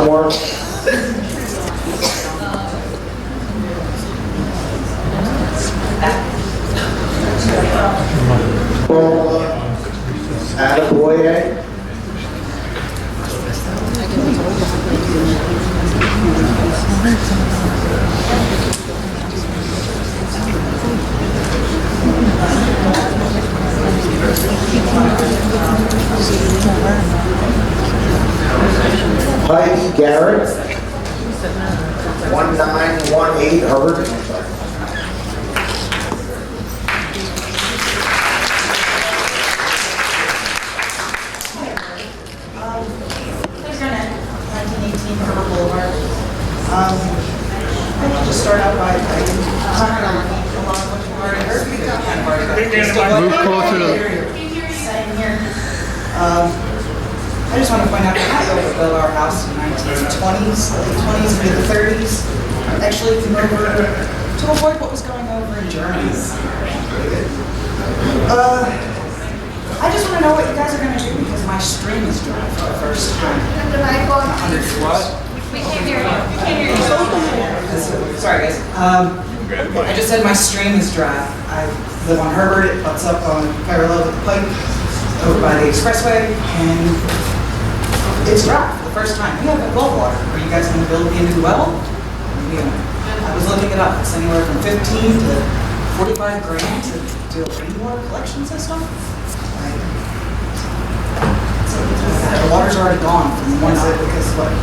More. Attaboy. Heidi Garrett, 1918 Herbert. I'll just start out by Move closer to I just want to point out that I built our house in the 1920s, late 20s, mid 30s. Actually came over to avoid what was going over in Germany. I just want to know what you guys are going to do because my stream is dry for the first time. What? We can't hear you. We can't hear you. Sorry, guys. I just said my stream is dry. I live on Herbert. It butts up on parallel with the pike over by the expressway, and it's dry for the first time. We have well water. Are you guys going to build me a new well? I was looking it up. It's anywhere from 15 to 45 grand to do a rainwater collection system. The water's already gone from the ones that, because what?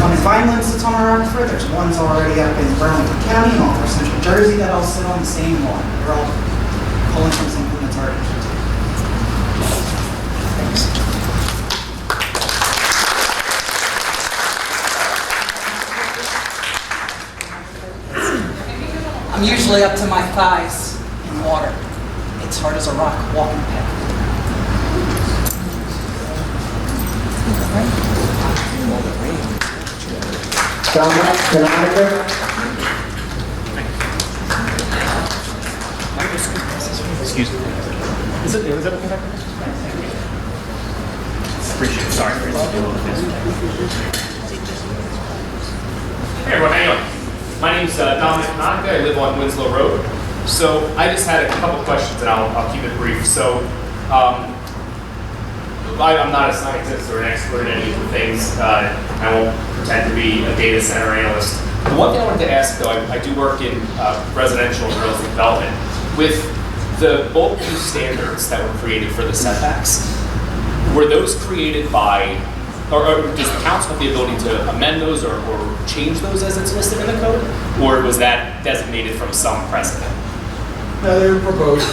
One in Vineland sits on our aquifer. There's ones already up in Burlington County and all over Central Jersey that all sit on the same one. They're all pulling from something that's already. Thanks. I'm usually up to my thighs in water. It's hard as a rock walking past. Dominic Canonica. Excuse me. Is that okay? Appreciate it. Sorry for Hey everyone, how you doing? My name's Dominic Canonica. I live on Winslow Road. So I just had a couple questions and I'll keep it brief. So I'm not a scientist or an expert in any of the things. I won't pretend to be a data center analyst. The one thing I wanted to ask, though, I do work in residential and real estate development. With the bulk use standards that were created for the setbacks, were those created by, or does the council have the ability to amend those or change those as it's listed in the code? Or was that designated from some precedent? No, they were proposed.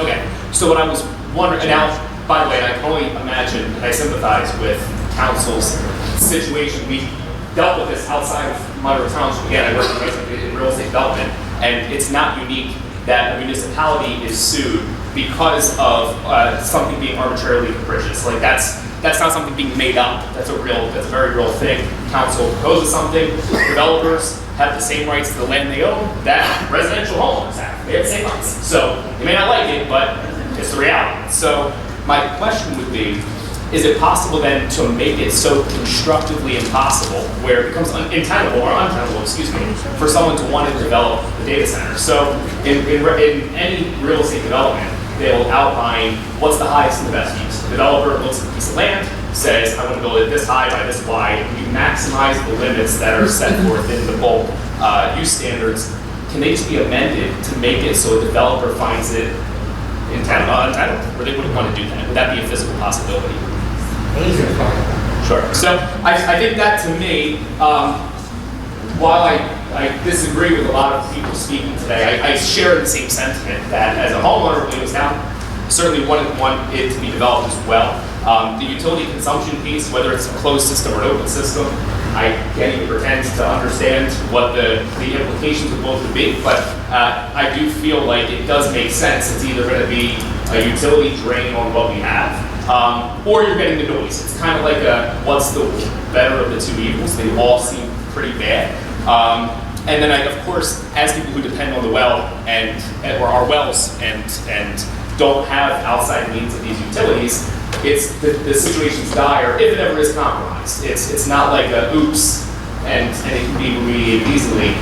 Okay, so what I was wondering, and now, by the way, I can only imagine, I sympathize with council's situation. We dealt with this outside of Monroe Township. Again, I work in real estate development, and it's not unique that a municipality is sued because of something being arbitrarily capricious. Like that's not something being made up. That's a very real thing. Council proposes something, developers have the same rights to the land they own that residential homeowners have. They have the same rights. So you may not like it, but it's the reality. So my question would be, is it possible then to make it so constructively impossible where it becomes untenable for someone to want to develop the data center? So in any real estate development, they'll outline what's the highest and the best use. The developer looks at a piece of land, says, I want to build it this high by this wide. You maximize the limits that are set forth in the bulk use standards. Can they just be amended to make it so a developer finds it untenable, or they wouldn't want to do that? Would that be a physical possibility? Sure. So I think that to me, while I disagree with a lot of people speaking today, I share the same sentiment that as a homeowner of Williamstown, certainly wouldn't want it to be developed as well. The utility consumption piece, whether it's a closed system or an open system, I can't even pretend to understand what the implications of both would be, but I do feel like it does make sense. It's either going to be a utility drain on what we have, or you're getting the noise. It's kind of like what's the better of the two evils? They all seem pretty bad. And then of course, as people who depend on the well or our wells and don't have outside means of these utilities, the situation's dire if it ever is compromised. It's not like a oops and it can be remediated easily.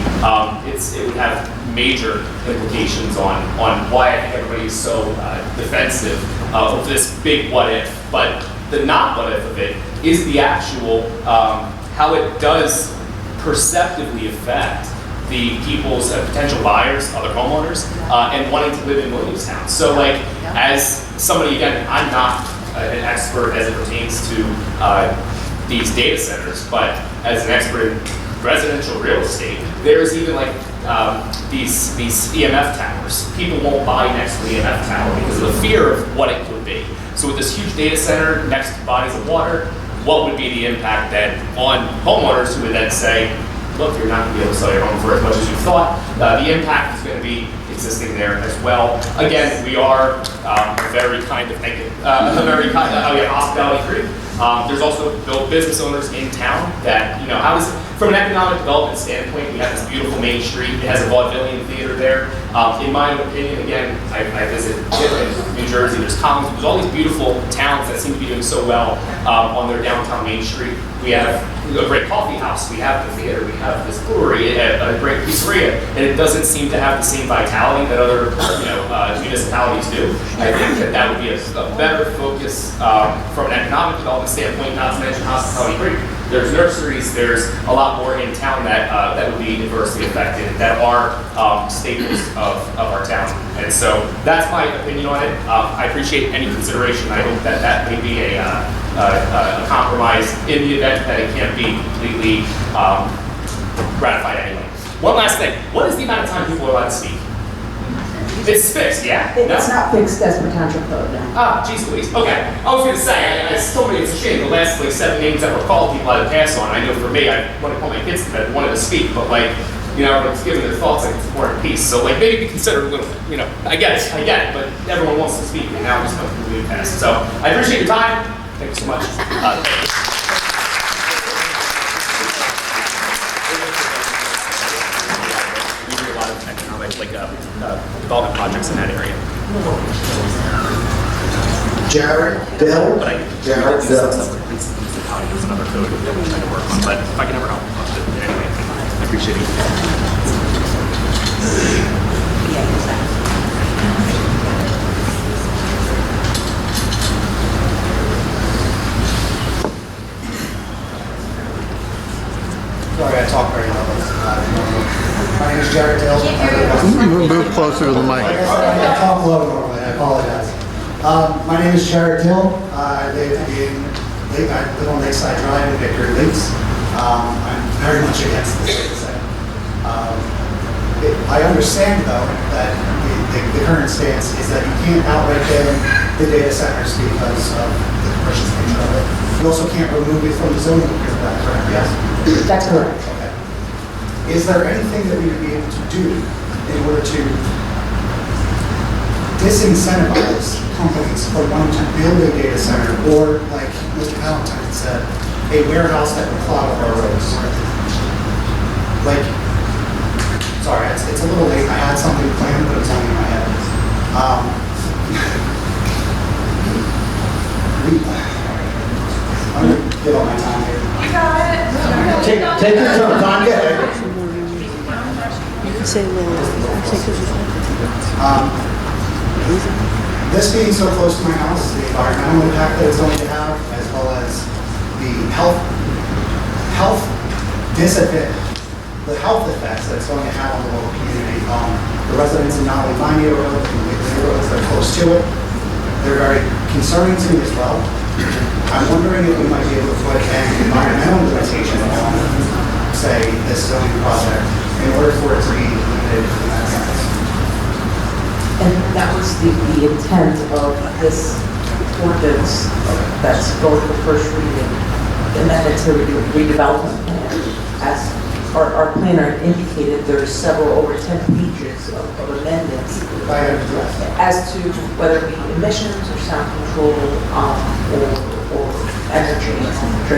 It would have major implications on why I think everybody is so defensive of this big what if. But the not what if of it is the actual how it does perceptively affect the people's potential buyers, other homeowners, and wanting to live in Williamstown. So like, as somebody, again, I'm not an expert as it pertains to these data centers, but as an expert in residential real estate, there's even like these EMF towers. People won't buy next to the EMF tower because of the fear of what it could be. So with this huge data center next to bodies of water, what would be the impact then on homeowners who would then say, look, you're not going to be able to sell your home for as much as you thought. The impact is going to be existing there as well. Again, we are a very kind of, hospitality crew. There's also business owners in town that, how does, from an economic development standpoint, we have this beautiful Main Street. It has a vaudevillian theater there. In my own opinion, again, I visit New Jersey, there's Collins, there's all these beautiful towns that seem to be doing so well on their downtown Main Street. We have a great coffee house, we have the theater, we have this brewery, a great pizzeria, and it doesn't seem to have the same vitality that other municipalities do. I think that would be a better focus from an economic development standpoint, not to mention hospitality creek. There's nurseries, there's a lot more in town that would be adversely affected, that are staples of our town. And so that's my opinion on it. I appreciate any consideration. I hope that may be a compromise in the event that it can't be completely ratified anyway. One last thing. What is the amount of time people are allowed to speak? It's fixed, yeah? It's not fixed as per township code, no. Ah, geez Louise. Okay. I was going to say, I told me it's a shame. The last 7 names that were called, people had to pass on. I know for me, I want to call my kids to bed, wanted to speak, but everyone's giving their thoughts like it's important piece. So maybe be considered a little bit, I get it, but everyone wants to speak, and now we're just going to move past. So I appreciate your time. Thank you so much. Development projects in that area. Jared, Bill? Jared, Bill. There's another code that we're trying to work on, but if I can ever help, anyway, I appreciate it. Sorry, I talk very loud. My name is Jared Dale. Move closer to the mic. I talk low normally, I apologize. My name is Jared Dill. I live on Lakeside Drive in Victory Lakes. I'm very much against this data center. I understand, though, that the current stance is that you can't outright ban the data centers because of the commercial nature of it. You also can't remove it from the zoning because of that, correct? Yes? That's correct. Okay. Is there anything that we would be able to do in order to disincentivize companies from wanting to build a data center, or, like Mr. Valentine said, a warehouse that would clog up our roads? Sorry, it's a little late. I had something planned, but it's only in my head. I'm going to give all my time here. You got it. Take your time, get it. This being so close to my house, the environmental impact that it's going to have, as well as the health effects that it's going to have on the local community. The residents in not only my neighborhood, but the neighborhoods that are close to it, they're very concerning to me as well. I'm wondering if we might be able to put an environmental limitation on, say, this zoning project in order for it to be limited in that sense. And that was the intent of this ordinance that's going for first reading, and that it's a redevelopment plan. As our planner indicated, there are several, over 10 pages of amendments as to whether it be emissions or sound control or energy.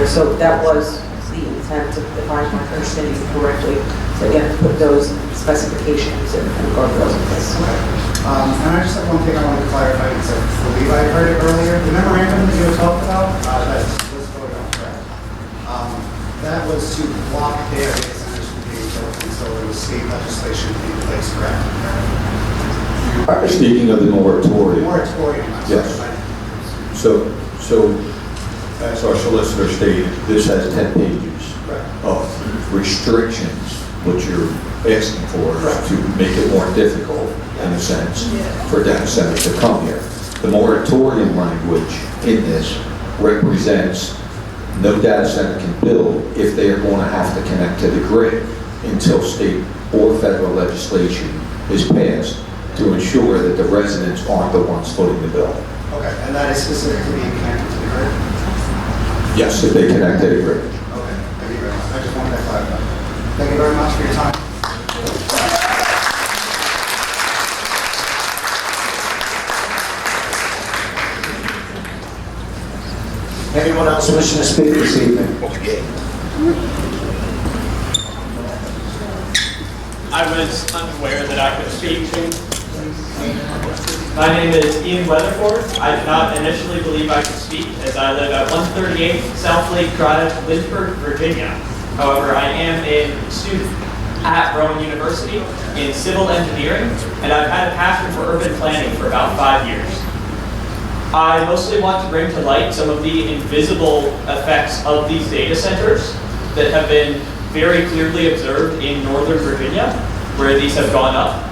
So that was the the intent, if I'm understanding correctly, to again, put those specifications and guardrails in place. And I just have one thing I wanted to clarify, because I believe I heard it earlier. The memorandum that you had talked about, that was voted on, correct? That was to block data centers from being built until there was state legislation in place, correct? Speaking of the moratorium, Moratorium. I'm Yes. sorry. so as our solicitor stated, this has 10 pages Correct. of restrictions, what you're asking for Correct. to make it more difficult, in a sense, for data centers to come here. The moratorium language in this represents no data center can build if they are going to have to connect to the grid until state or federal legislation is passed to ensure that the residents aren't the ones footing the bill. Okay, and that is specifically being connected to the grid? Yes, if they connect to the grid. Okay, thank you very much. I just wanted that clarified. Thank you very much for your time. Anyone else wishing to speak this evening? I was unaware that I could speak. My name is Ian Weatherford. I did not initially believe I could speak, as I live at 138 South Lake Drive, Lynchburg, Virginia. However, I am a student at Rowan University in civil engineering, and I've had a passion for urban planning for about 5 years. I mostly want to bring to light some of the invisible effects of these data centers that have been very clearly observed in Northern Virginia, where these have gone up.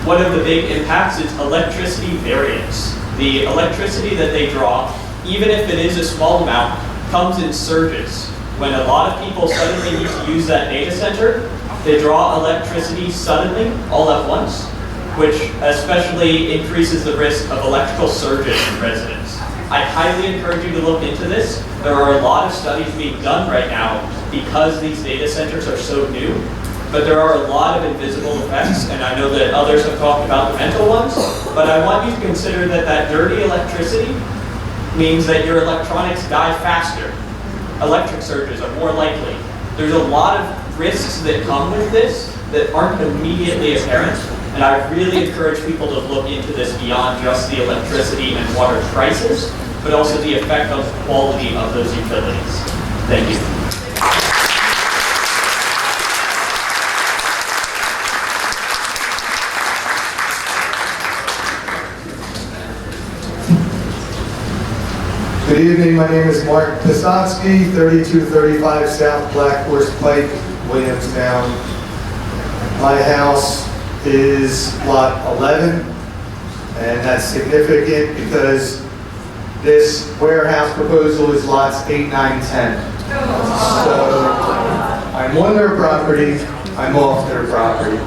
One of the big impacts is electricity variance. The electricity that they draw, even if it is a small amount, comes in surges. When a lot of people suddenly need to use that data center, they draw electricity suddenly, all at once, which especially increases the risk of electrical surges in residents. I highly encourage you to look into this. There are a lot of studies being done right now because these data centers are so new, but there are a lot of invisible effects, and I know that others have talked about the mental ones, but I want you to consider that that dirty electricity means that your electronics die faster. Electric surges are more likely. There's a lot of risks that come with this that aren't immediately apparent, and I really encourage people to look into this beyond just the electricity and water prices, but also the effect on the quality of those utilities. Thank you. Good evening, my name is Mark Pisonsky, 3235 South Black Horse Pike, Williamstown. My house is lot 11, and that's significant because this warehouse proposal is lots 8, 9, 10. So I'm on their property, I'm off their property.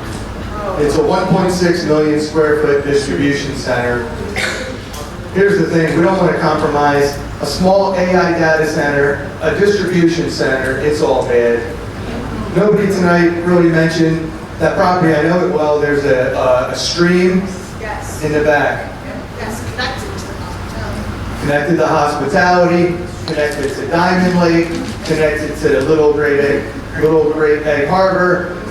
It's a 1.6 million square foot distribution center. Here's the thing, we don't want to compromise a small AI data center, a distribution center, it's all bad. Nobody tonight really mentioned that property, I know it well, there's a stream Yes. in the back. Yes, Connected to hospitality, connected to Diamond Lake, connected to the Little Great Egg Harbor,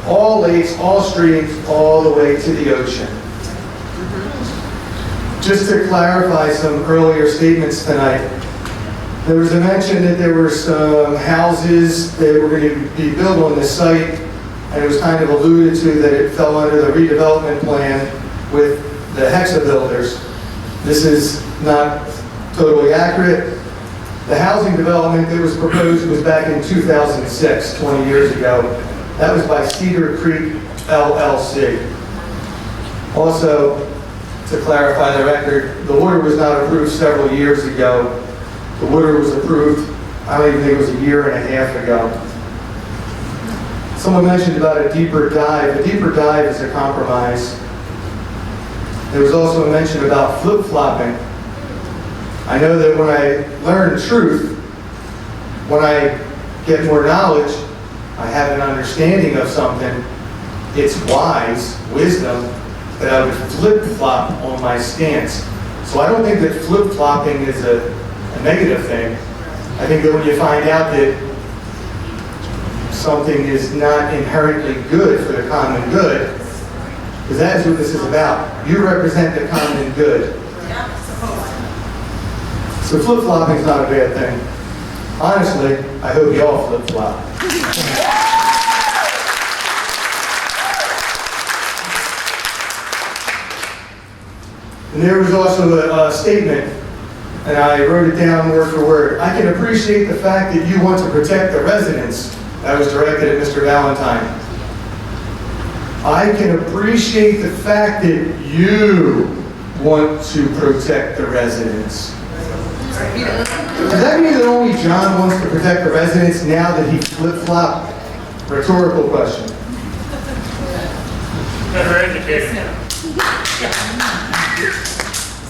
all lakes, all streams, all the way to the ocean. Just to clarify some earlier statements tonight, there was a mention that there were some houses that were going to be built on this site, and it was kind of alluded to that it fell under the redevelopment plan with the Hexa builders. This is not totally accurate. The housing development that was proposed was back in 2006, 20 years ago. That was by Cedar Creek LLC. Also, to clarify the record, the water was not approved several years ago. The water was approved, I don't even think it was a year and a half ago. Someone mentioned about a deeper dive. A deeper dive is a compromise. There was also a mention about flip-flopping. I know that when I learn truth, when I get more knowledge, I have an understanding of something, it's wise, wisdom, that I would flip-flop on my stance. So I don't think that flip-flopping is a negative thing. I I think that when you find out that something is not inherently good for the common good, because that is what this is about. You represent the common good. So flip-flopping is not a bad thing. Honestly, I hope you all flip-flop. And there was also a statement, and I wrote it down word for word. I can appreciate the fact that you want to protect the residents. That was directed at Mr. Valentine. I can appreciate the fact that you want to protect the residents. Does that mean that only John wants to protect the residents now that he flip-flopped? Rhetorical question. Better educated.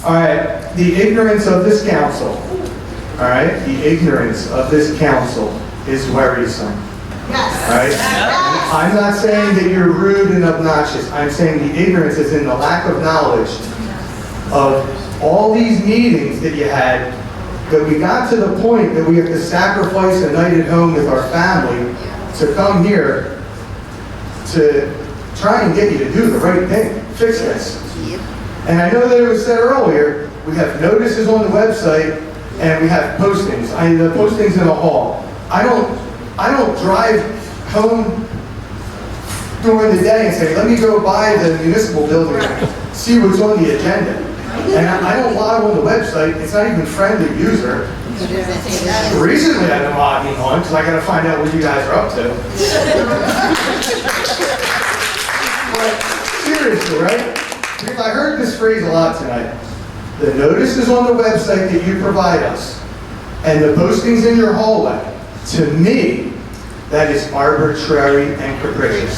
All right, the ignorance of this council, all right, the ignorance of this council is worrisome. Yes. All right? I'm not saying that you're rude and obnoxious. I'm saying the ignorance is in the lack of knowledge of all these meetings that you had, that we got to the point that we have to sacrifice a night at home with our family to come here to try and get you to do the right thing, fix this. And I know that it was said earlier, we have notices on the website and we have postings. The postings in the hall. I don't drive home during the day and say, let me go by the municipal building and see what's on the agenda. And I don't log on the website. It's not even friendly user. Recently I've been logging on because I got to find out what you guys are up to. But seriously, right? Because I heard this phrase a lot tonight. The notice is on the website that you provide us, and the postings in your hallway. To me, that is arbitrary and capricious.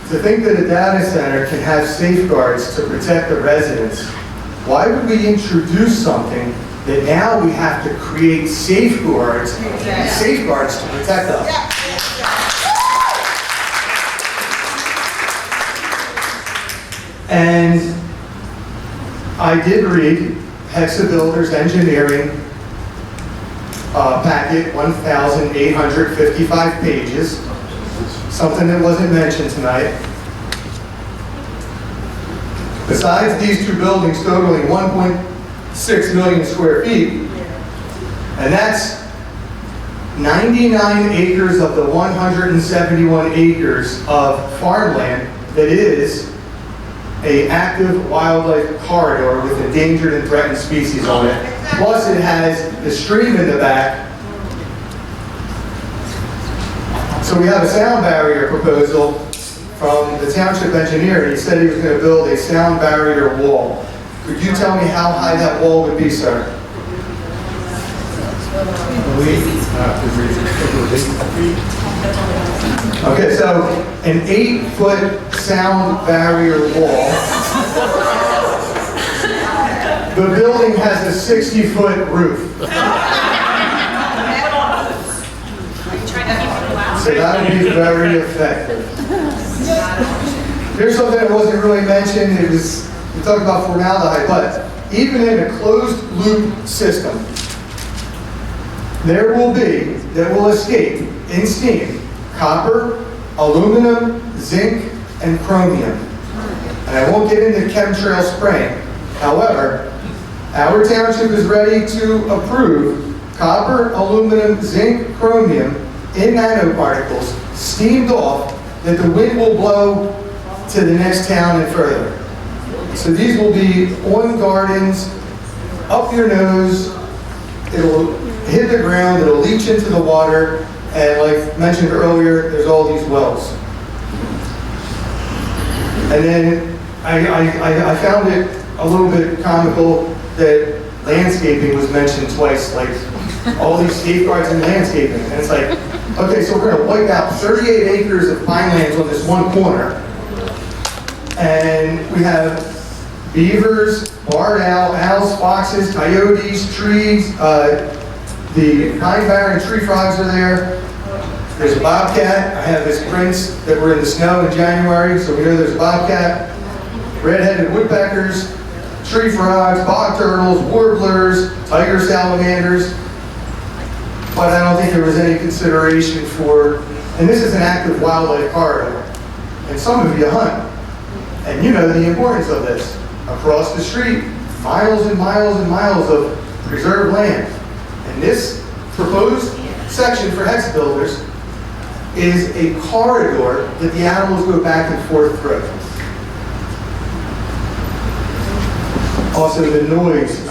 To think that a data center can have safeguards to protect the residents, why would we introduce something that now we have to create safeguards to protect us? And I did read Hexa Builders Engineering packet, 1,855 pages, something that wasn't mentioned tonight. Besides these two buildings totaling 1.6 million square feet, and that's 99 acres of the 171 acres of farmland that is an active wildlife corridor with endangered and threatened species on it. Plus it has the stream in the back. So we have a sound barrier proposal from the township engineer. He said he was going to build a sound barrier wall. Could you tell me how high that wall would be, sir? Okay, so an 8-foot sound barrier wall. The building has a 60-foot roof. So that would be very effective. Here's something that wasn't really mentioned. We talked about formaldehyde, but even in a closed loop system, there will escape in steam copper, aluminum, zinc, and chromium. And I won't get into chemtrail spraying. However, our township is ready to approve copper, aluminum, zinc, chromium in nanoparticles, steamed off, that the wind will blow to the next town and further. So these will be on gardens, up your nose, it'll hit the ground, it'll leach into the water, and like mentioned earlier, there's all these wells. And then I found it a little bit comical that landscaping was mentioned twice, like all these safeguards in landscaping. And it's like, okay, so we're gonna wipe out 38 acres of pine lands on this one corner. And we have beavers, barred owls, foxes, coyotes, trees, the pine barren tree frogs are there. There's a bobcat. I have his prints that were in the snow in January, so we know there's a bobcat. Red-headed woodpeckers, tree frogs, bog turtles, warblers, tiger salamanders. But I don't think there was any consideration for, and this is an active wildlife corridor, and some of you hunt, and you know the importance of this. Across the street, miles and miles and miles of preserved land. And this proposed section for hex builders is a corridor that the animals go back and forth through. Also the noise.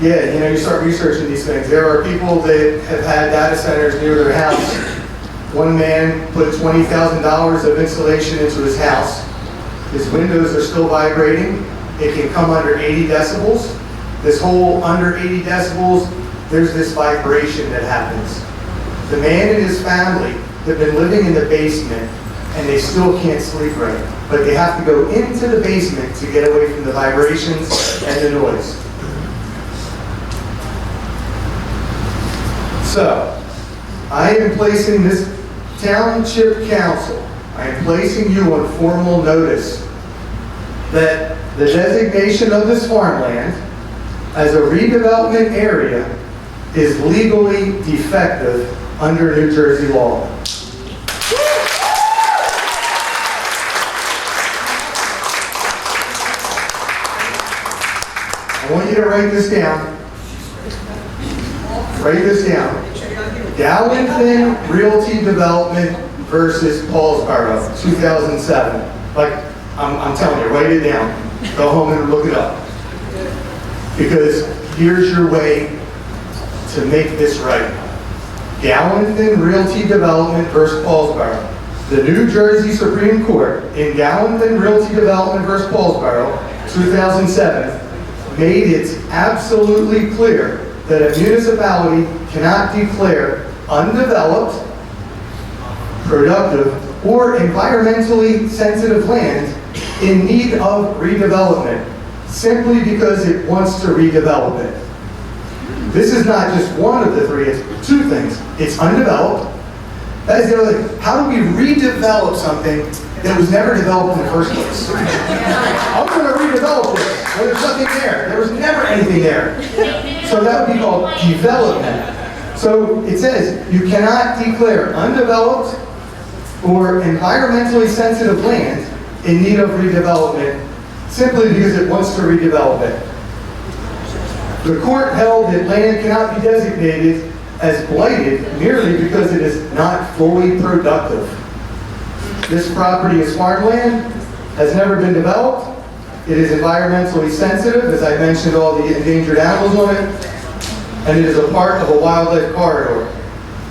Yeah, you know, you start researching these things. There are people that have had data centers near their house. One man put $20,000 of insulation into his house. His windows are still vibrating. It can come under 80 decibels. This whole under 80 decibels, there's this vibration that happens. The man and his family have been living in the basement and they still can't sleep right. But they have to go into the basement to get away from the vibrations and the noise. So, I am placing this Township Council, I am placing you on formal notice that the designation of this farmland as a redevelopment area is legally defective under New Jersey law. I want you to write this down. Write this down. Galvin Realty Development versus Paulsboro, 2007. Like, I'm telling you, write it down. Go home and look it up. Because here's your way to make this right. Galvin Realty Development versus Paulsboro. The New Jersey Supreme Court in Galvin Realty Development versus Paulsboro, 2007, made it absolutely clear that a municipality cannot declare undeveloped, productive, or environmentally sensitive land in need of redevelopment simply because it wants to redevelop it. This is not just one of the three, it's two things. It's undeveloped. That is the other thing. How do we redevelop something that was never developed in the first place? I'm going to redevelop it. Well, there's nothing there. There was never anything there. So that would be called development. So it says you cannot declare undeveloped or environmentally sensitive land in need of redevelopment simply because it wants to redevelop it. The court held that land cannot be designated as blighted merely because it is not fully productive. This property is farmland, has never been developed. It is environmentally sensitive, as I mentioned, all the endangered animals on it, and it is a part of a wildlife corridor.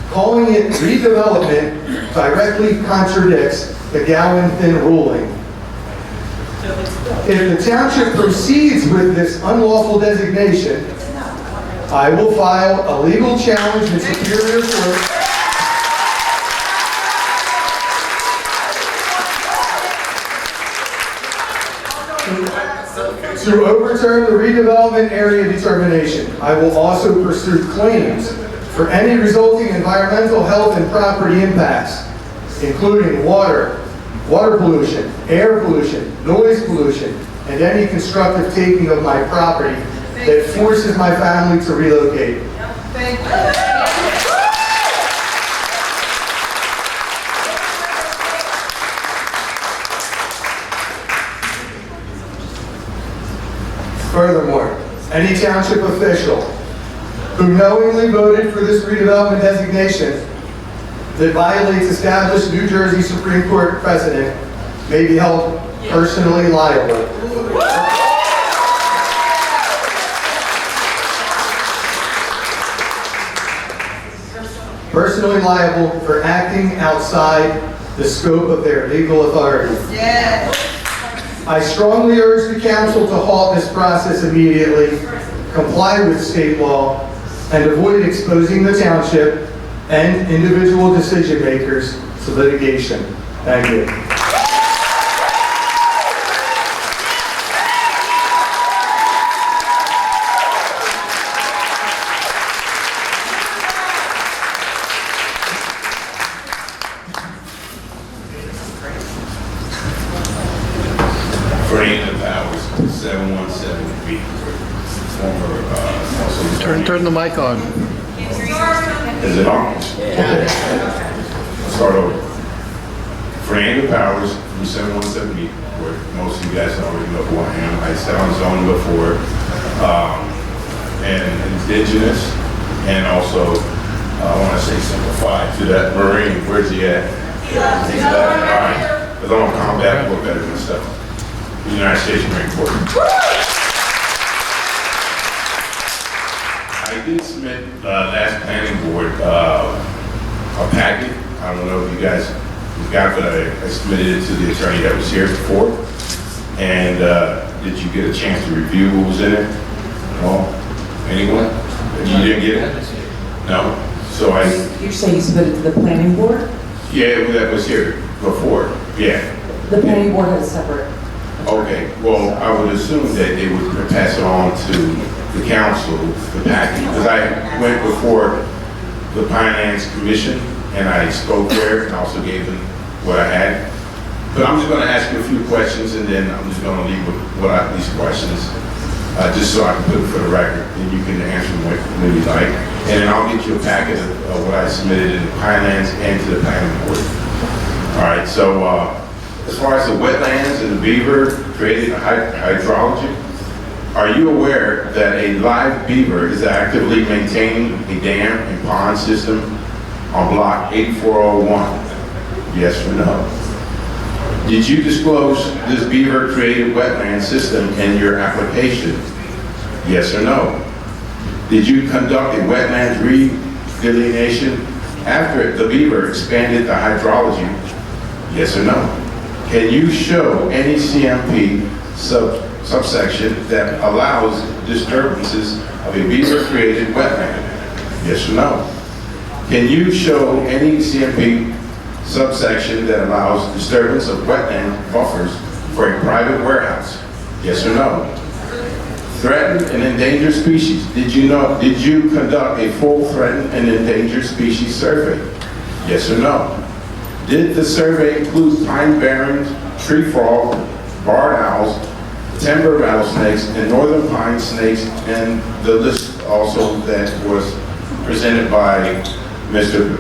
Calling it redevelopment directly contradicts the Galvin ruling. If the township proceeds with this unlawful designation, I will file a legal challenge in Superior Court to overturn the redevelopment area determination. I will also pursue claims for any resulting environmental, health, and property impacts, including water pollution, air pollution, noise pollution, and any constructive taking of my property that forces my family to relocate. Thank you. Furthermore, any township official who knowingly voted for this redevelopment designation that violates established New Jersey Supreme Court precedent may be held personally liable. Personally liable for acting outside the scope of their legal authority. Yes. I strongly urge the council to halt this process immediately, comply with state law, and avoid exposing the township and individual decision makers to litigation. Thank you. 717 Beechwood, former, also. Turn the mic on. Is it on? Okay. Start over. Fernando Powers from 717 Beechwood. Most of you guys already know who I am. I sat on zone before, and indigenous, and also, I want to say simplified to that Marine. Where's he at? Yeah, he's all right. Because I'm on combat war veteran stuff. The United States Marine Corps. I did submit last planning board a packet. I don't know if you guys got it, but I submitted it to the attorney that was here before. And did you get a chance to review what was in it? No? Anyone? You didn't get it? No? So You're saying you submitted to the planning board? yeah, that was here before. Yeah. The planning board has a separate. Okay, well, I would assume that they would pass it on to the council, the package, because I went before the Finance Commission and I spoke there and also gave them what I had. But I'm just going to ask you a few questions and then I'm just going to leave with these questions, just so I can put it for the record and you can answer them when you like. And then I'll get you a packet of what I submitted in the Finance and to the planning board. All right, so as far as the wetlands and the beaver creating hydrology, are you aware that a live beaver is actively maintaining a dam and pond system on block 8401? Yes or no? Did you disclose this beaver created wetland system in your application? Yes or no? Did you conduct a wetlands redelineation after the beaver expanded the hydrology? Yes or no? Can you show any CMP subsection that allows disturbances of a beaver-created wetland? Yes or no? Can you show any CMP subsection that allows disturbance of wetland buffers for a private warehouse? Yes or no? Threatened and endangered species. Did you conduct a full threatened and endangered species survey? Yes or no? Did the survey include pine barrens, tree frog, barred owls, timber rattlesnakes, and northern pine snakes, and the list also that was presented by Mr.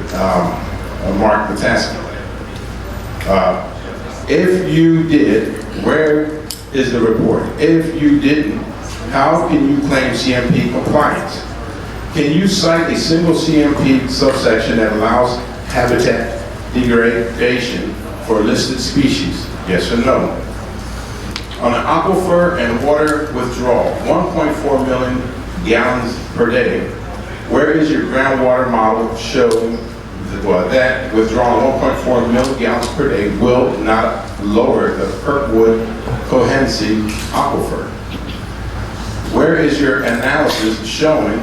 Mark Pataski? If you did, where is the report? If you didn't, how can you claim CMP compliance? Can you cite a single CMP subsection that allows habitat degradation for listed species? Yes or no? On an aquifer and water withdrawal, 1.4 million gallons per day, where is your groundwater model showing that withdrawing 1.4 million gallons per day will not lower the Kirkwood Cohency aquifer? Where is your analysis showing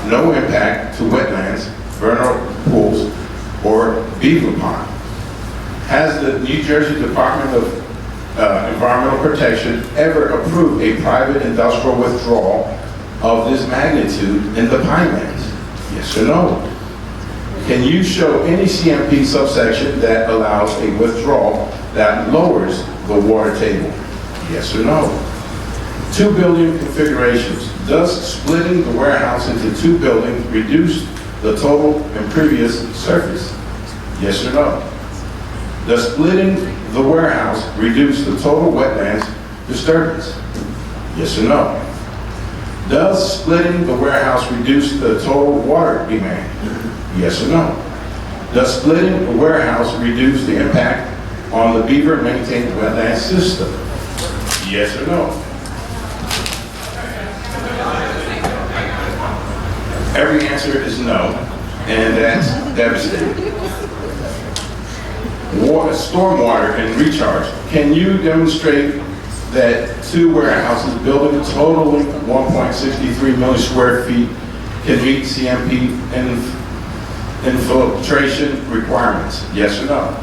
no impact to wetlands, vernal pools, or beaver pond? Has the New Jersey Department of Environmental Protection ever approved a private industrial withdrawal of this magnitude in the pinelands? Yes or no? Can you show any CMP subsection that allows a withdrawal that lowers the water table? Yes or no? 2 building configurations. Does splitting the warehouse into 2 buildings reduce the total impervious surface? Yes or no? Does splitting the warehouse reduce the total wetlands disturbance? Yes or no? Does splitting the warehouse reduce the total water demand? Yes or no? Does splitting the warehouse reduce the impact on the beaver maintained wetland system? Yes or no? Every answer is no, and that's devastating. Stormwater and recharge. Can you demonstrate that 2 warehouses building totaling 1.63 million square feet can meet CMP infiltration requirements? Yes or no?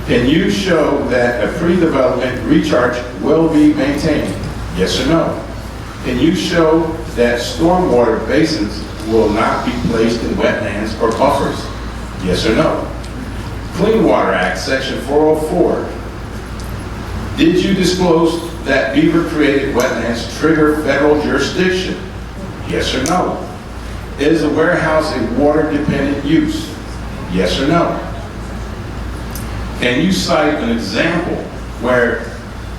Can you show that a pre-development recharge will be maintained? Yes or no? Can you show that stormwater basins will not be placed in wetlands or buffers? Yes or no? Clean Water Act, Section 404. Did you disclose that beaver-created wetlands trigger federal jurisdiction? Yes or no? Is a warehouse a water-dependent use? Yes or no? Can you cite an example where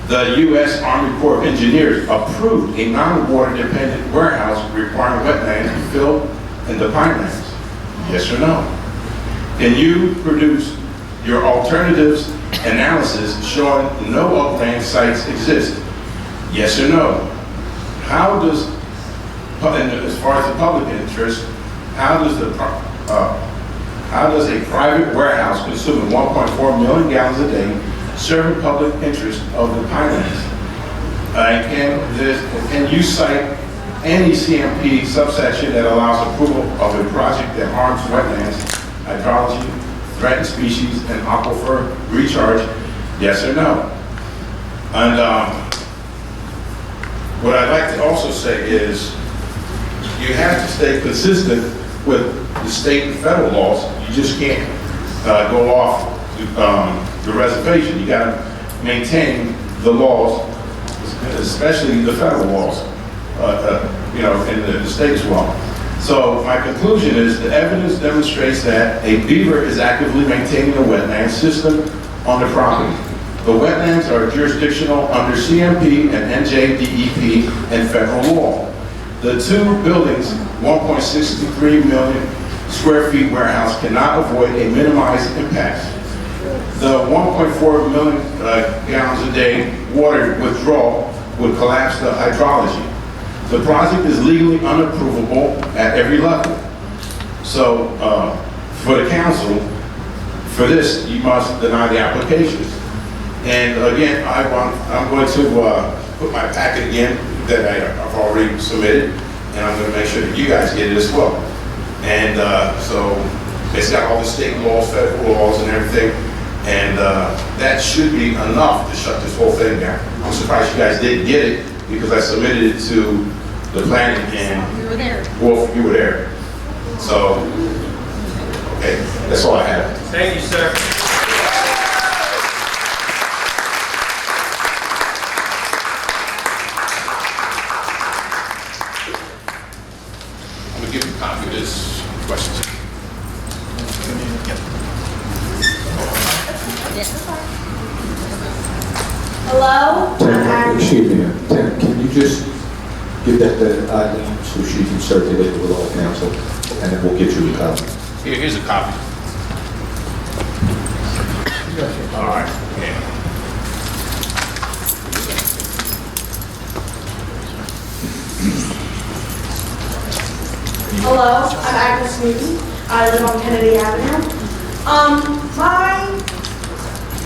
the U.S. Army Corps of Engineers approved a non-water dependent warehouse requiring wetlands to fill in the pinelands? Yes or no? Can you produce your alternatives analysis showing no upland sites exist? Yes or no? How does, as far as the public interest, how does a private warehouse consuming 1.4 million gallons a day serving public interest of the pinelands? Can you cite any CMP subsection that allows approval of a project that harms wetlands, hydrology, threatened species, and aquifer recharge? Yes or no? And what I'd like to also say is you have to stay consistent with the state and federal laws. You just can't go off the reservation. You got to maintain the laws, especially the federal laws, in the state as well. So my conclusion is the evidence demonstrates that a beaver is actively maintaining a wetland system on the property. The wetlands are jurisdictional under CMP and NJDEP and federal law. The two buildings, 1.63 million square feet warehouse cannot avoid a minimized impact. The 1.4 million gallons a day water withdrawal would collapse the hydrology. The project is legally unapprovable at every level. So for the council, for this, you must deny the applications. And again, I'm going to put my packet again that I've already submitted, and I'm going to make sure that you guys get it as well. And so it's got all the state laws, federal laws, and everything, and that should be enough to shut this whole thing down. I'm surprised you guys didn't get it because I submitted it to the planning and you were there. Wolf, you were there. So, okay, that's all I have. Thank you, sir. I'm gonna give you a copy of this question. Hello? Tim, excuse me, Tim, can you just give that to Eileen so she can circulate it with all council, and then we'll get you a copy. Here's a copy. All right. Yeah. Hello, I'm Agnes Newton. I live on Kennedy Avenue. My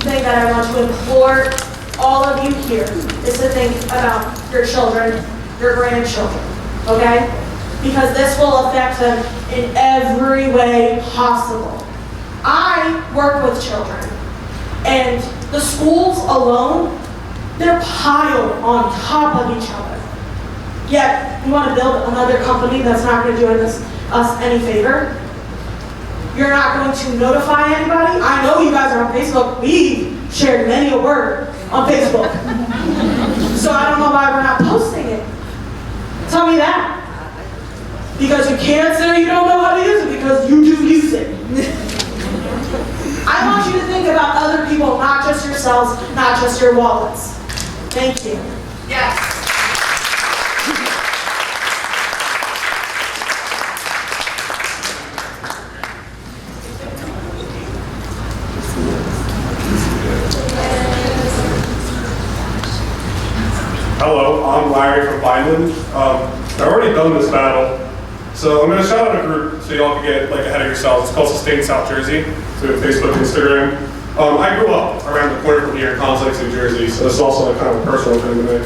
thing that I want to implore all of you here is to think about your children, your grandchildren, okay? Because this will affect them in every way possible. I work with children, and the schools alone, they're piled on top of each other. Yet, you want to build another company that's not going to do us any favor? You're not going to notify anybody? I know you guys are on Facebook. We've shared many a word on Facebook. So I don't know why we're not posting it. Tell me that. Because you can't say you don't know how to use it because you do use it. I want you to think about other people, not just yourselves, not just your wallets. Thank you. Yes. Hello, I'm Larry from Vineland. I've already done this battle, so I'm going to shout out a group so y'all can get ahead of yourselves. It's called Sustain South Jersey, through Facebook and Instagram. I grew up around the corner from here in Collins Lakes, New Jersey, so this is also kind of a personal thing to me.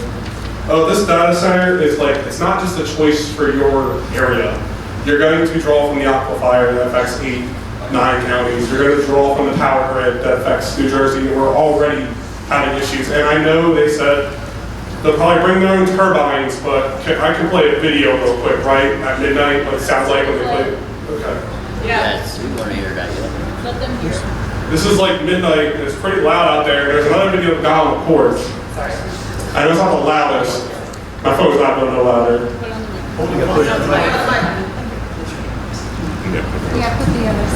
This data center is it's not just a choice for your area. You're going to draw from the aquifer that affects 8, 9 counties. You're going to draw from the power grid that affects New Jersey. We're already having issues, and I know they said they'll probably bring their own turbines, but I can play a video real quick, right? At midnight, what it sounds like when they play it. Okay. Yes, we want to hear that. Let them hear it. This is midnight, and it's pretty loud out there. There's another video of the guy on the course. Sorry. I know it's not the loudest. My phone's not going no louder. We got to put the others.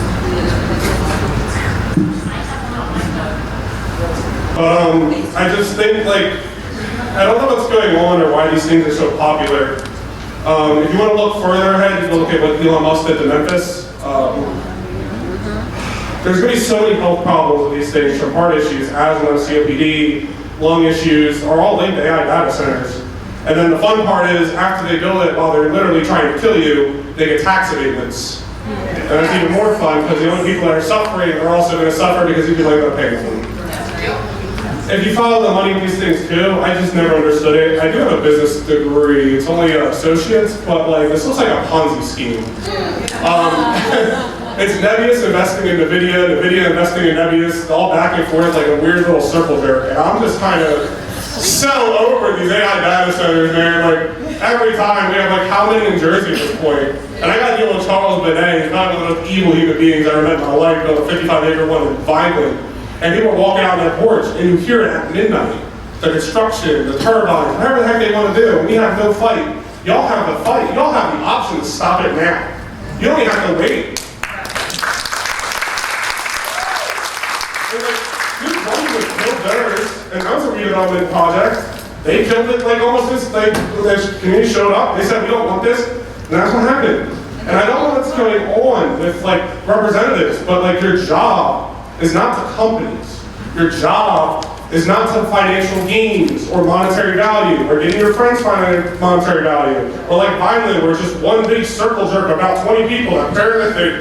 I just think, like, I don't know what's going on or why these things are so popular. If you want to look further ahead, you can look at what Elon Musk did to Memphis. There's going to be so many health problems with these things, from heart issues, asthma, COPD, lung issues, are all linked to AI data centers. And then the fun part is, after they build it, while they're literally trying to kill you, they get tax abatements. And that's even more fun, because the only people that are suffering are also going to suffer because you can like to pay them. If you follow the money of these things too, I just never understood it. I do have a business degree. It's only an associate's, but like this looks like a Ponzi scheme. It's Nebius investing in NVIDIA, NVIDIA investing in Nebius, all back and forth like a weird little circle jerk. And I'm just trying to sell over these AI data centers, man. Like every time we have like how many in Jersey at this point? And I got to deal with Charles Benet, who's not one of those evil human beings I ever met in my life, built a 55-acre one in Vineland. And people are walking out on their porch, and you hear it at midnight. The construction, the turbines, whatever the heck they want to do. We have no fight. Y'all have the fight. Y'all have the option to stop it now. You don't even have to wait. These ones killed theirs, and that was a redevelopment project. They killed it like almost this, like the community showed up. They said, we don't want this, and that's what happened. And I don't know what's going on with like representatives, but like your job is not to companies. Your job is not to financial gains or monetary value or getting your friends monetary value. Or like Vineland, where it's just one big circle jerk of about 20 people that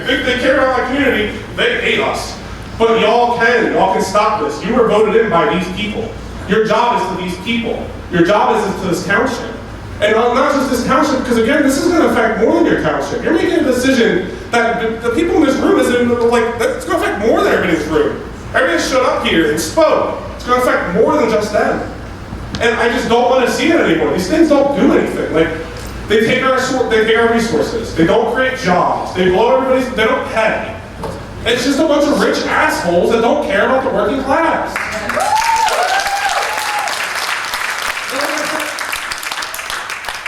think they care about my community, they hate us. But y'all can stop this. You were voted in by these people. Your job is to these people. Your job is to this township. And not just this township, because again, this is going to affect more than your township. You're making a decision that the people in this room it's going to affect more than everybody in this room. Everybody showed up here and spoke. It's going to affect more than just them. And I just don't want to see it anymore. These things don't do anything. Like, they take our resources. They don't create jobs. They blow they don't pay. It's just a bunch of rich assholes that don't care about the working class.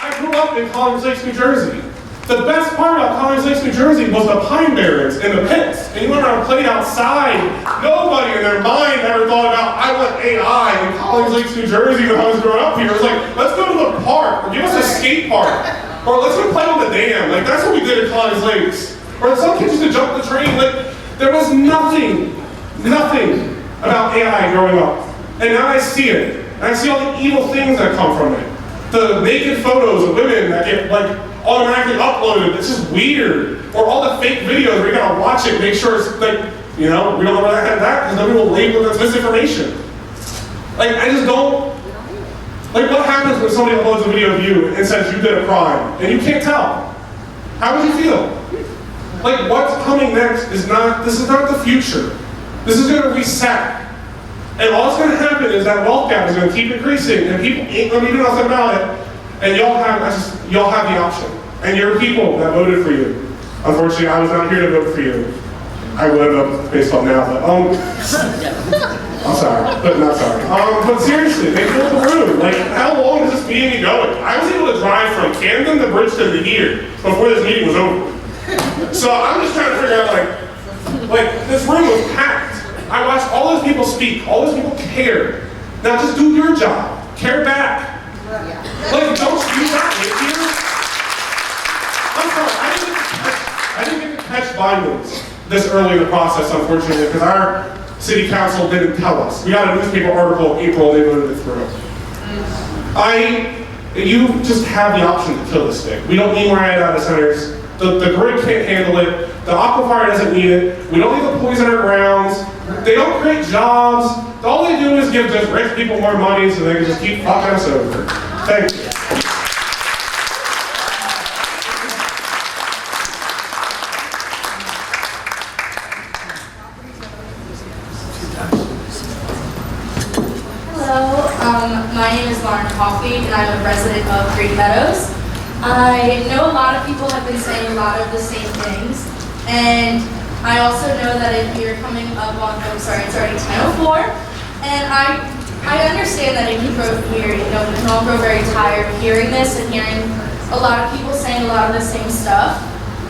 I grew up in College Lakes, New Jersey. The best part about College Lakes, New Jersey was the pine barrens and the pits. And you went around and played outside. Nobody in their mind ever thought about, I want AI in College Lakes, New Jersey when I was growing up here. It was like, let's go to the park, or give us a skate park. Or let's go play on the dam. Like, that's what we did at College Lakes. Or some kids used to jump the train. Like, there was nothing about AI growing up. And now I see it. And I see all the evil things that come from it. The naked photos of women that get, like, automatically uploaded. It's just weird. Or all the fake videos where you gotta watch it, make sure it's like, you know, we don't know where that had that, because nobody will label it as misinformation. Like, I just don't, like, what happens when somebody uploads a video of you and says you did a crime, and you can't tell? How would you feel? Like, what's coming next is not, this is not the future. This is gonna reset. And all that's gonna happen is that wealth gap is gonna keep increasing, and people ain't gonna do nothing about it. And y'all have the option. And you're people that voted for you. Unfortunately, I was not here to vote for you. I would have based on now, but I'm sorry, but not sorry. But seriously, they filled the room. Like, how long is this meeting going? I was able to drive from Camden to Bridgeton to here before this meeting was over. So I'm just trying to figure out, like this room was packed. I watched all those people speak. All those people cared. Now just do your job. Care back. Like, don't you not live here? I'm sorry, I didn't get to catch Vineland this early in the process, unfortunately, because our city council didn't tell us. We got a newspaper article in April, and they voted it through. You just have the option to kill this thing. We don't need more AI data centers. The grid can't handle it. The aquifer doesn't need it. We don't need to poison our grounds. They don't create jobs. All they do is give just rich people more money so they can just keep fucking us over. Thank you. Hello, my name is Lauren Coffey, and I'm a resident of Green Meadows. I know a lot of people have been saying a lot of the same things, and I also know that if you're coming up on, I'm sorry, it's already 10:04, and I I understand that it can grow here, we can all grow very tired of hearing this and hearing a lot of people saying a lot of the same stuff.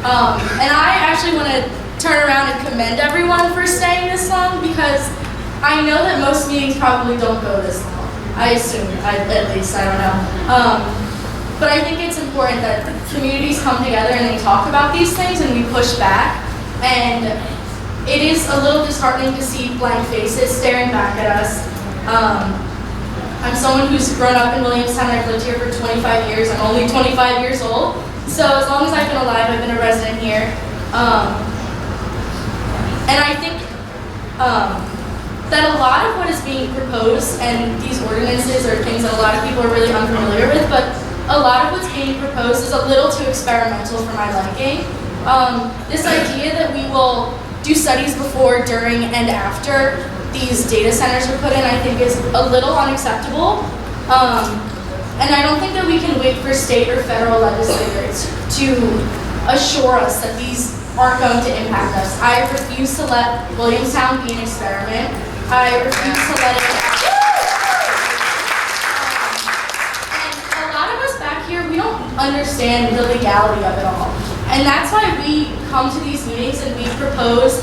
And I actually want to turn around and commend everyone for staying this long, because I know that most meetings probably don't go this long. I assume, at least, I don't know. But I think it's important that communities come together and they talk about these things and we push back. And it is a little disheartening to see blank faces staring back at us. I'm someone who's grown up in Williamstown. I've lived here for 25 years. I'm only 25 years old. So as long as I've been alive, I've been a resident here. And I think that a lot of what is being proposed, and these ordinances are things that a lot of people are really unfamiliar with, but a lot of what's being proposed is a little too experimental for my liking. This idea that we will do studies before, during, and after these data centers are put in, I think is a little unacceptable. And I don't think that we can wait for state or federal legislators to assure us that these aren't going to impact us. I refuse to let Williamstown be an experiment. I refuse to let it And a lot of us back here, we don't understand the legality of it all. And that's why we come to these meetings and we propose,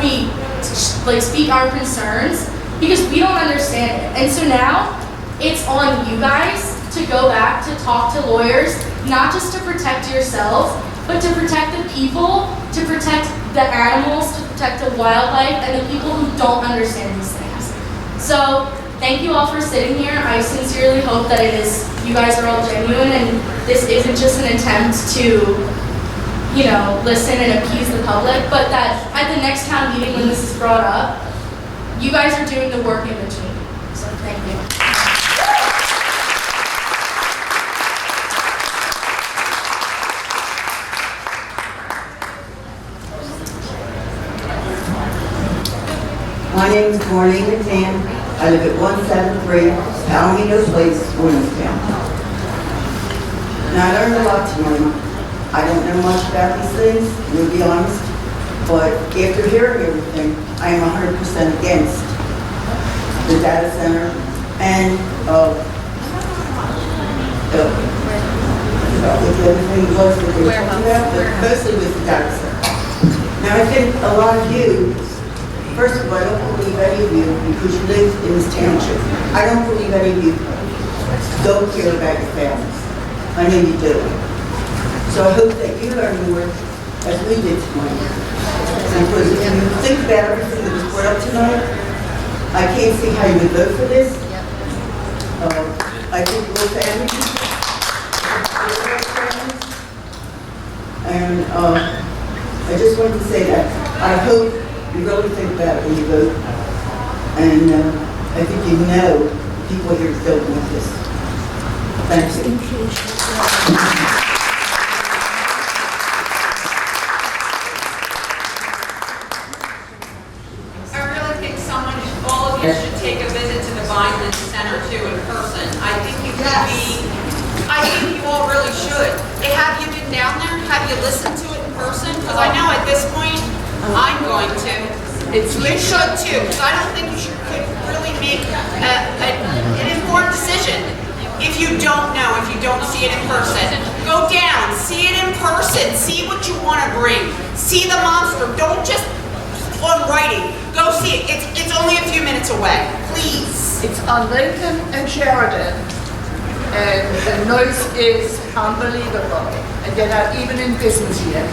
we speak our concerns, because we don't understand it. And so now, it's on you guys to go back to talk to lawyers, not just to protect yourselves, but to protect the people, to protect the animals, to protect the wildlife, and the people who don't understand these things. So, thank you all for sitting here. I sincerely hope that you guys are all genuine, and this isn't just an attempt to, listen and appease the public, but that at the next town meeting when this is brought up, you guys are doing the work in between. So, thank you. My name is Maureen McCann. I live at 173 Palomino Place, Williamstown. Now, I learned a lot tonight. I don't know much about these things, to be honest, but after hearing everything, I am 100% against the data center and what the other thing was that they were talking about, but mostly with the data center. Now, I think a lot of you, first of all, I don't believe any of you, because you live in this township, I don't believe any of you don't care about your families. I know you do. So I hope that you learn more as we did tonight. Because if you think about everything that was brought up tonight, I can't see how you would vote for this. I think we're family people. And I just wanted to say that I hope you really think about it when you vote. And I think people here don't want this. Thank you. Should take a visit to the Vineland Center too in person. I think you all really should. Have you been down there? Have you listened to it in person? Because I know at this point, I'm going to. You should too, because I don't think you could really make an informed decision if you don't know, if you don't see it in person. Go down, see it in person, see what you want to bring. See the monster, don't just on writing. Go see it. It's only a few minutes away. Please. It's on Lincoln and Sheridan, and the noise is unbelievable. And they're not even in business yet.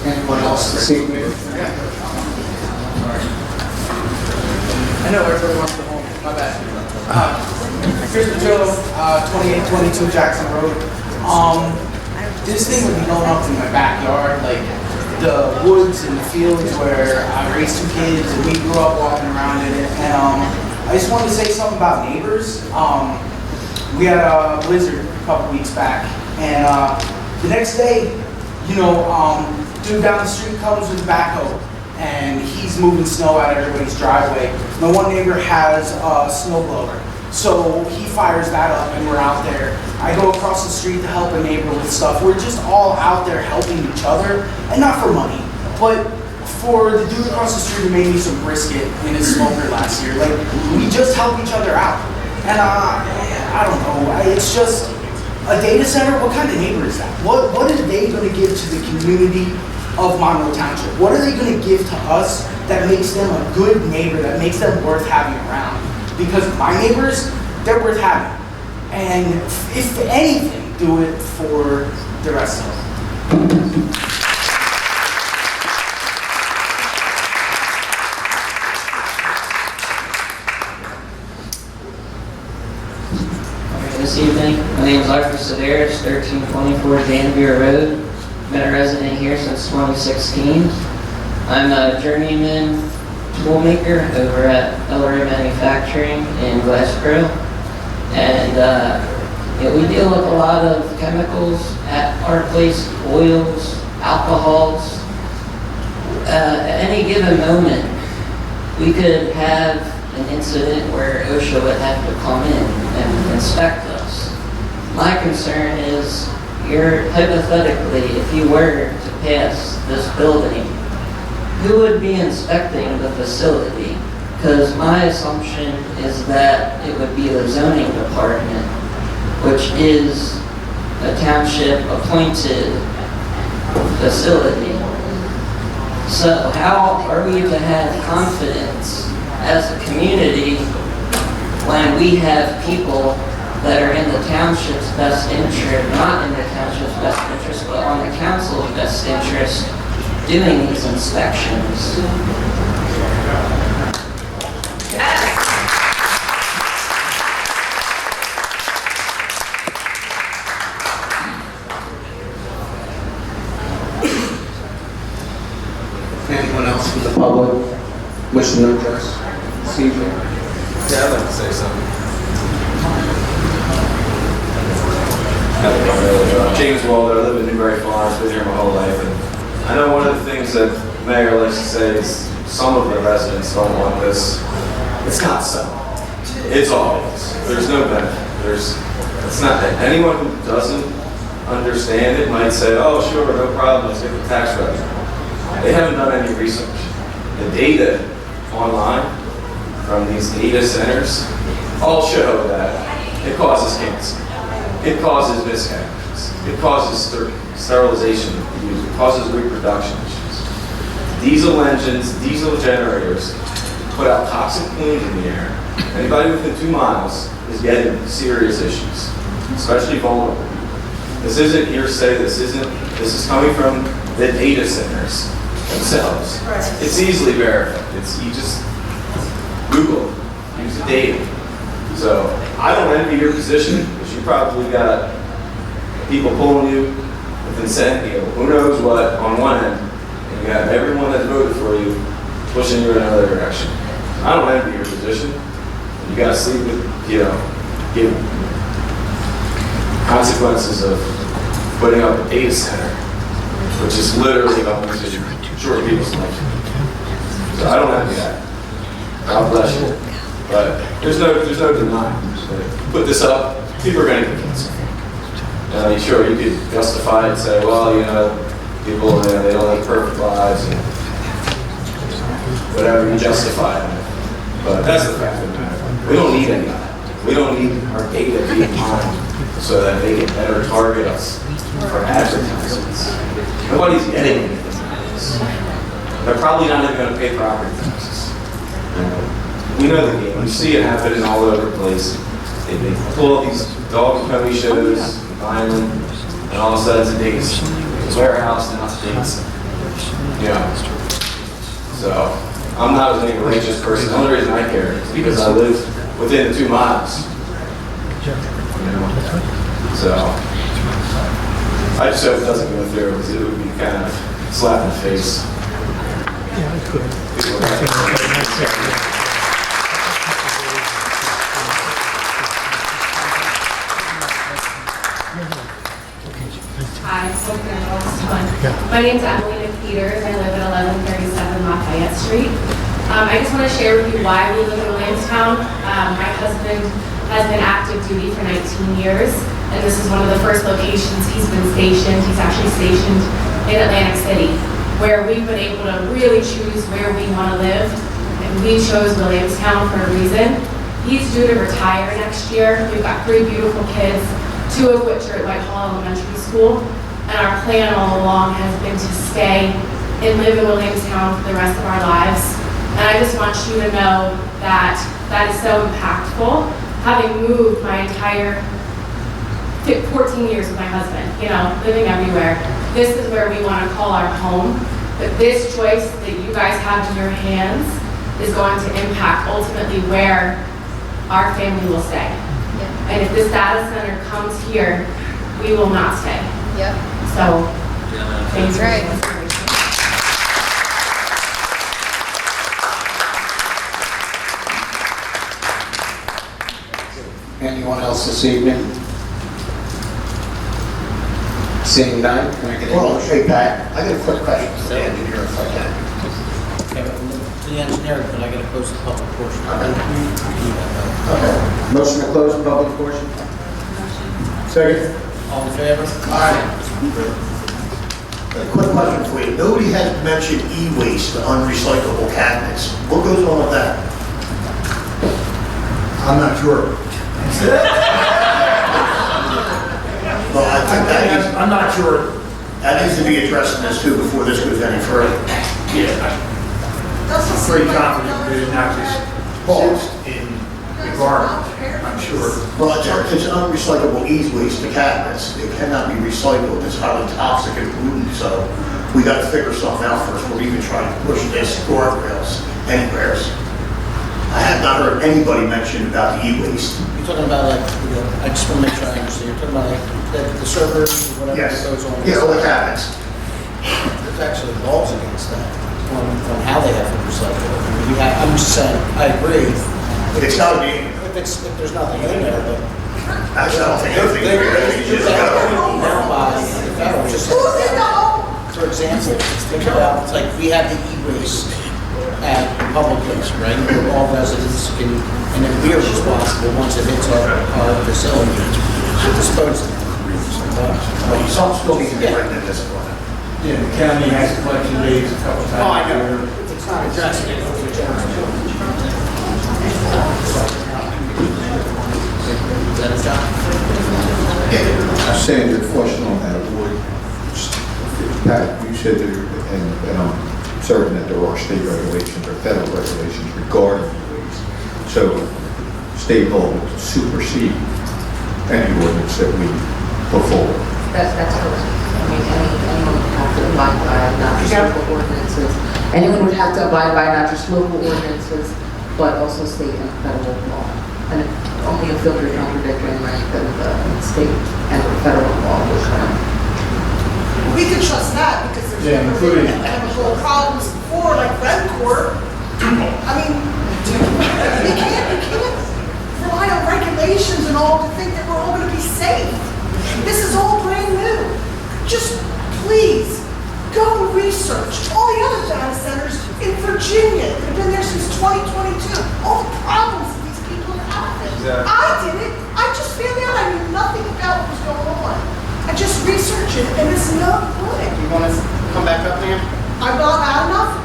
Anyone else this evening? I know everybody wants to go home. My bad. Here's the drill. 2822 Jackson Road. This thing would be going up in my backyard, like the woods and the fields where I raised 2 kids and we grew up walking around in it. And I just wanted to say something about neighbors. We had a blizzard a couple weeks back, and the next day, dude down the street comes with a backhoe, and he's moving snow out of everybody's driveway. My one neighbor has a snowblower. So he fires that up and we're out there. I go across the street to help a neighbor with stuff. We're just all out there helping each other, and not for money, but for the dude across the street who made me some brisket in his smoker last year. Like, we just help each other out. And I don't know, it's just a data center. What kind of neighbor is that? What are they going to give to the community of Monroe Township? What are they going to give to us that makes them a good neighbor, that makes them worth having around? Because my neighbors, they're worth having. And if anything, do it for the rest of us. This evening, my name is Arthur Sedaris, 1324 Danbury Road. Been a resident here since 2016. I'm a journeyman toolmaker over at LRA Manufacturing in Glassboro. And we deal with a lot of chemicals at our place, oils, alcohols. At any given moment, we could have an incident where OSHA would have to come in and inspect us. My concern is, hypothetically, if you were to pass this building, who would be inspecting the facility? Because my assumption is that it would be the zoning department, which is a township appointed facility. So how are we to have confidence as a community when we have people that are in the township's best interest, not in the township's best interest, but on the council's best interest, doing these inspections? Anyone else from the public wishing to address this evening? Yeah, I'd like to say something. James Waldo, I live in Newberry Farms, been here my whole life, and I know one of the things that the mayor likes to say is some of the residents don't want this. It's not so. It's obvious. There's no benefit. It's not. Anyone who doesn't understand it might say, oh sure, no problem, let's get the tax revenue. They haven't done any research. The data online from these data centers all show that it causes cancer. It causes miscarriages. It causes sterilization abuse. It causes reproduction issues. Diesel engines, diesel generators put out toxic fumes in the air. Anybody within 2 miles is getting serious issues, especially vulnerable people. This isn't hearsay. This is coming from the data centers themselves. It's easily verified. You just Google, use the data. So I don't envy your position, because you probably got people pulling you with incentive, who knows what, on one end, and you got everyone that voted for you pushing you in another direction. I don't envy your position. You got to sleep with, give consequences of putting up a data center, which is literally going to short people's life. So I don't envy that. God bless you. But there's no denying. Put this up, people are going to get canceled. Sure, you could justify it and say, well, people, they don't have perfect lives, and whatever, you justify it. But that's the fact of the matter. We don't need any of that. We don't need our data being mined so that they can better target us for advertisements. Nobody's getting anything out of this. They're probably not even going to pay property taxes. We know the game. We see it happening all over the place. They pull all these dog and pony shows, violent, and all of a sudden it's a data center. It's a warehouse, now it's a data center. So I'm not as an outrageous person. The only reason I care is because I live within 2 miles. So I just hope it doesn't go through, because it would be kind of a slap in the face. Hi, my name's Emelina Peters. I live at 1137 Lafayette Street. I just want to share with you why we live in Williamstown. My husband has been active duty for 19 years, and this is one of the first locations he's been stationed. He's actually stationed in Atlantic City. where we've been able to really choose where we want to live. And we chose Williamstown for a reason. He's due to retire next year. We've got 3 beautiful kids, 2 of which are at Whitehall Elementary School. And our plan all along has been to stay and live in Williamstown for the rest of our lives. And I just want you to know that that is so impactful. Having moved my entire 14 years with my husband, you know, living everywhere, this is where we want to call our home. But this choice that you guys have in your hands is going to impact ultimately where our family will stay. Yeah. And if this data center comes here, we will not stay. Yep. So, thanks for Right. your consideration. Anyone else this evening? Seeing none, can I get a Well, motion? hey, Pat, I got a quick question for the engineer if I can. Okay, but the engineer, but I gotta close the public portion. Okay. Motion to close the public portion? Second. All in favor? A quick question for you. Nobody has mentioned e-waste, the unrecyclable cabinets. What goes on with that? I'm not sure. Well, I think that needs, I'm not sure. That needs to be addressed in this too before this goes any further. Yeah. I'm pretty confident that it's not just lost in the garbage, I'm sure. Well, it's unrecyclable e-waste, the cabinets. It cannot be recycled. It's highly toxic and pollutant, so we got to figure something out first before we even try to push this guardrails anywhere. I have not heard anybody mention about the e-waste. You're talking about like, I just want to make sure I understand. You're talking about like the servers, whatever Yes. that goes on. Yeah, all the cabinets. There's actually laws against that, on how they have to recycle it. I mean, I'm just saying, I agree. It's got to be. If there's nothing in there, but. Actually, I don't think anything is Now by the federal, just for example, think about, it's like, we have the e-waste at public place, right? Where all residents can, and then we are responsible, once it hits our facility, to dispose of it. Well, some still need to be written in this one. Yeah, the county has collection days a couple times. Oh, I know. It's not addressed yet. Sandra, question on that, would, Pat, you said there, and I'm certain that there are state regulations or federal regulations regarding e-waste. So state law would supersede any ordinance that we put forward. That's correct. I mean, anyone would have to abide by not just local ordinances. Anyone would have to abide by not just local ordinances, but also state and federal law. And only a filtered contradiction, right, that the state and federal law will come. We can trust that because there's including chemical problems before, like red court. I mean, you can't rely on regulations and all to think that we're all going to be safe. This is all brand new. Just please go and research all the other data centers in Virginia that have been there since 2022. All the problems that these people are having. Exactly. I did it. I just found out I knew nothing about what was going on. I just researched it, and it's not good. You want to come back up, ma'am? I'm not bad enough.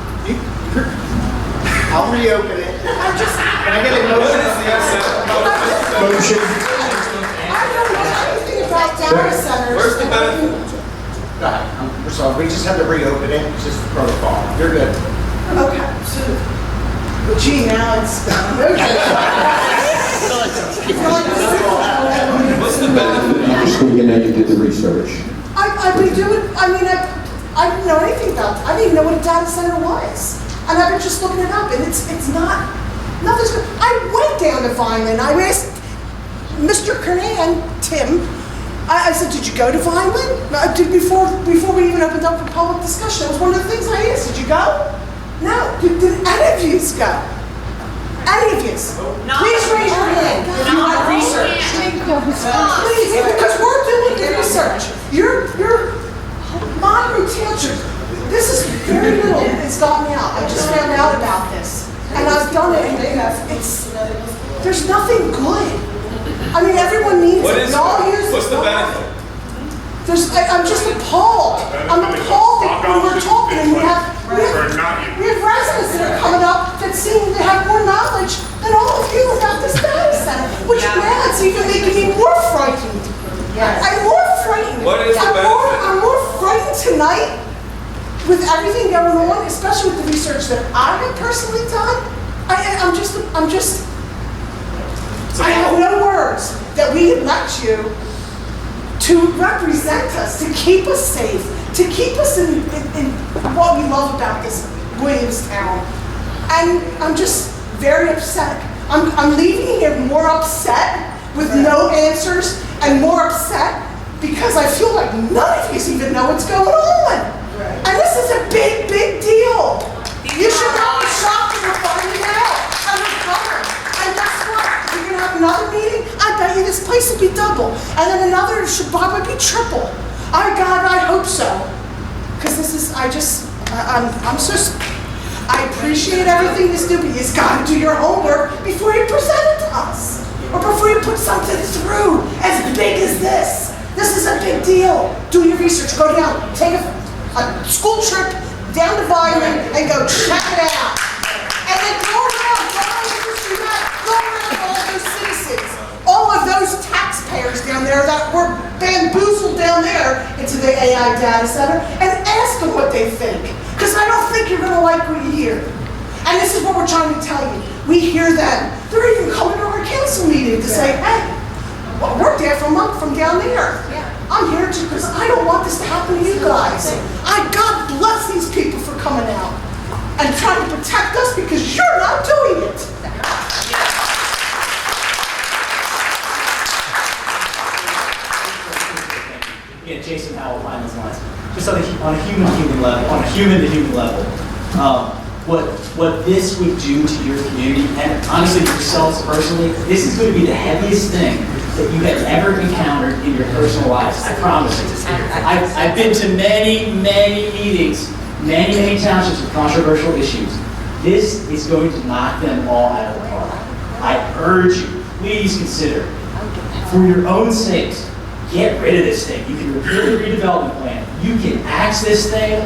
I'll reopen it. Can I get a motion? Motion. I don't know anything about data centers. Where's the benefit? Go ahead. I'm sorry, we just had to reopen it. It's just protocol. You're good. Okay, so, well, gee, now it's What's the benefit? You're speaking that you did the research. I've been doing, I mean, I didn't know anything about, I didn't even know what a data center was. And I've been just looking it up, and it's not, nothing's good. I went down to Vineland, I asked Mr. Kernan, Tim, I said, did you go to Vineland? Before we even opened up for public discussion, that was one of the things I asked, did you go? No, did any of you go? Any of you? Please raise your hand. Not Research. Please, because we're doing the research. You're Monroe Township. This is very little has gotten out. I just found out about this. And I've done it, and it's, there's nothing good. I mean, everyone needs it. We all use it. What's the benefit? I'm just appalled. I'm appalled that when we're talking and we have residents that are coming up that seem to have more knowledge than all of you about this data center, which now it's even making me more frightened. I'm more frightened. What is the benefit? I'm more frightened tonight with everything going on, especially with the research that I have personally done. I have no words that we elect you to represent us, to keep us safe, to keep us in what we love about this Williamstown. And I'm just very upset. I'm leaving here more upset with no answers and more upset because I feel like none of you even know what's going on. And this is a big, big deal. You should not be shocked that we're finding out and we're covered. And guess what? You're going to have another meeting? I bet you this place will be double. And then another should probably be triple. God, I hope so. Because this is, I appreciate everything this do, but you've got to do your homework before you present it to us. Or before you put something through as big as this. This is a big deal. Do your research. Go down, take a school trip down to Vineland and go check it out. And then go around, go around all those citizens, all of those taxpayers down there that were bamboozled down there into the AI data center and ask them what they think. Because I don't think you're going to like what you hear. And this is what we're trying to tell you. We hear them. They're even coming to our council meeting to say, hey, well, we're there from down there. I'm here because I don't want this to happen to you guys. God bless these people for coming out and trying to protect us because you're not doing it. Again, Jason Howell, Finance Lines. Just on a human level, on a human-to-human level, what this would do to your community, and honestly yourselves personally, this is going to be the heaviest thing that you have ever encountered in your personal lives. I promise you. I've been to many, many meetings, many townships with controversial issues. This is going to knock them all out of the park. I urge you, please consider, for your own sakes, get rid of this thing. You can repeal the redevelopment plan. You can axe this thing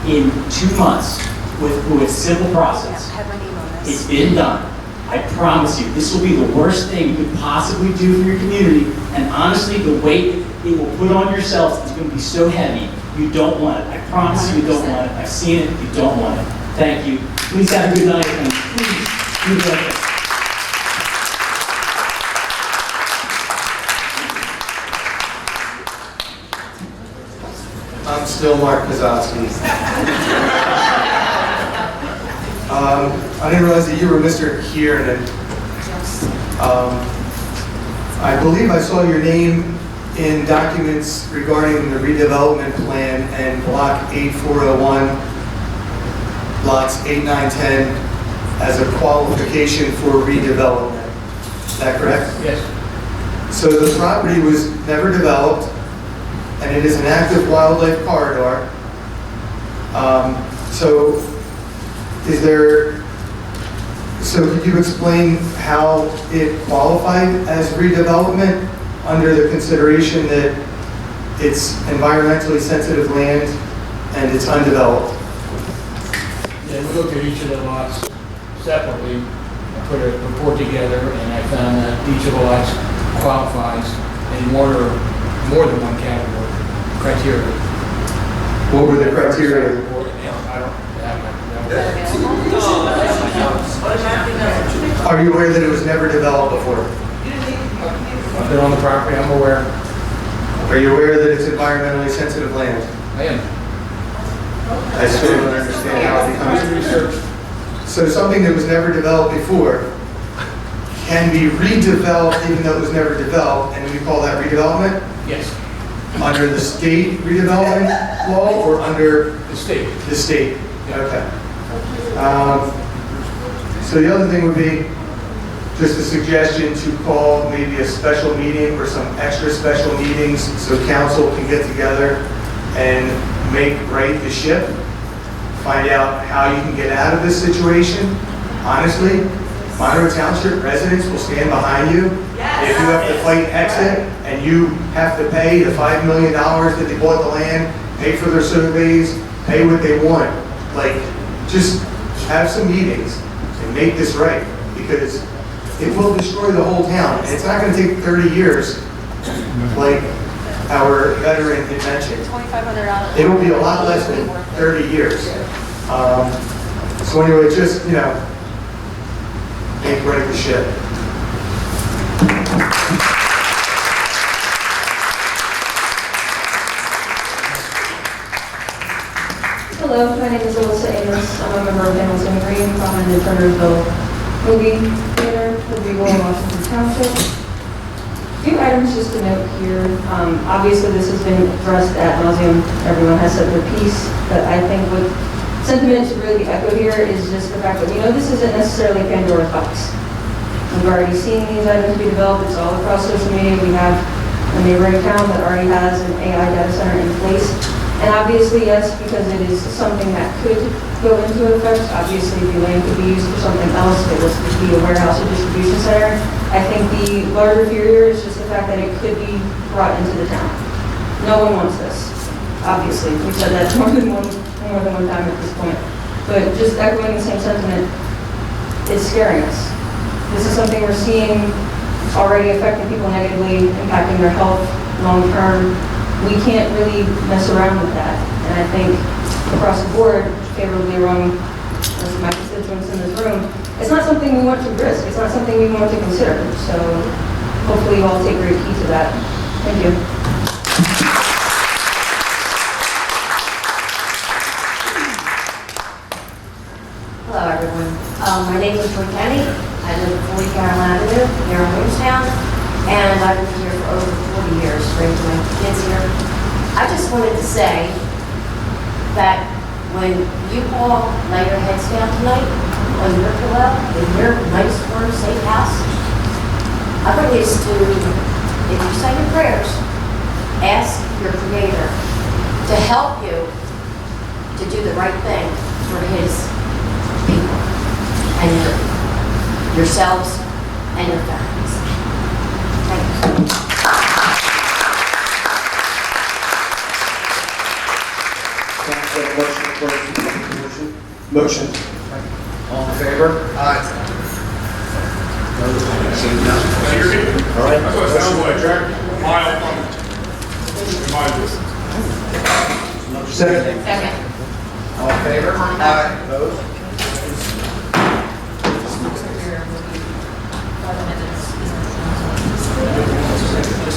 in 2 months with a simple process. It's been done. I promise you, this will be the worst thing you could possibly do for your community. And honestly, the weight it will put on yourself is going to be so heavy, you don't want it. I promise you don't want it. I've seen it, you don't want it. Thank you. Please have a good night, and please do that. I'm still Mark Pizzowski. I didn't realize that you were Mr. Kieran. I believe I saw your name in documents regarding the redevelopment plan and block 8401, blocks 8, 9, 10 as a qualification for redevelopment. Is that correct? Yes. So the property was never developed, and it is an active wildlife corridor. So could you explain how it qualified as redevelopment under the consideration that it's environmentally sensitive land and it's undeveloped? Yeah, we looked at each of the lots separately, put a report together, and I found that each of the lots qualifies in more than one category, criteria. What were the criteria? I don't have Are you aware that it was never developed before? I've been on the property, I'm aware. Are you aware that it's environmentally sensitive land? I am. I still don't understand how it becomes research. So something that was never developed before can be redeveloped even though it was never developed, and we call that redevelopment? Yes. Under the state redevelopment law or under? The state. The state, okay. So the other thing would be just a suggestion to call maybe a special meeting or some extra special meetings so council can get together and make right the ship, find out how you can get out of this situation. Honestly, Monroe Township residents will stand behind you if you have to fight exit, and you have to pay the $5 million that they bought the land, pay for their surveys, pay what they want. Like, just have some meetings and make this right, because it will destroy the whole town. And it's not gonna take 30 years, like our veteran had mentioned. $2,500. It will be a lot less than 30 years. So anyway, just, make right the ship. Hello, my name is Alyssa Amos. I'm a member of Hamilton Green, behind the Turnersville Movie Theater, Williamstown, Washington Township. A few items just to note here. Obviously, this has been addressed ad nauseum. Everyone has said their piece, but I think what sentiment to really echo here is just the fact that we know this isn't necessarily Pandora's box. We've already seen these items be developed. It's all across social media. We have a neighboring town that already has an AI data center in place. And obviously, yes, because it is something that could go into effect. Obviously, the land could be used for something else. It was to be a warehouse or distribution center. I think the larger fear here is just the fact that it could be brought into the town. No one wants this. Obviously, we've said that more than one time at this point. But just echoing the same sentiment, it's scaring us. This is something we're seeing already affecting people negatively, impacting their health long term. We can't really mess around with that. And I think across the board, favorably or wrong, as my constituents in this room, it's not something we want to risk. It's not something we want to consider. So hopefully you all take great heed to that. Thank you. Hello, everyone. My name is Joy Kenny. I live at 40 Carroll Avenue here in Williamstown, and I've been here for over 40 years, raising my kids here. I just wanted to say that when you all lay your heads down tonight on your pillow in your nice, warm, safe house, I want you to, if you say your prayers, ask your Creator to help you to do the right thing for His people and yourselves and your families. Thank you. Motion. All in favor? Aye. All right. That's what it sounds like, Jack. Mile from Second. Second. All in favor? Aye. Opposed?